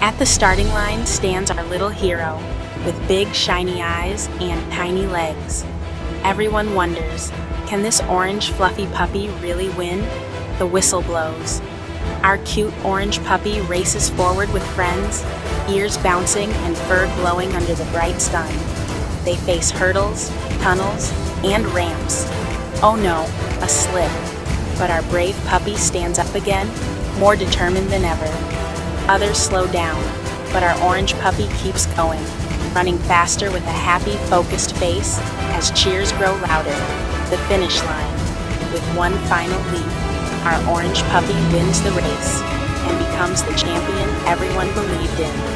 At the starting line stands our little hero, with big shiny eyes and tiny legs. Everyone wonders, can this orange fluffy puppy really win? The whistle blows. Our cute orange puppy races forward with friends, ears bouncing and fur glowing under the bright sun. They face hurdles, tunnels, and ramps. Oh no, a slip. But our brave puppy stands up again, more determined than ever. Others slow down, but our orange puppy keeps going, running faster with a happy, focused face as cheers grow louder. The finish line. With one final leap, our orange puppy wins the race and becomes the champion everyone believed in.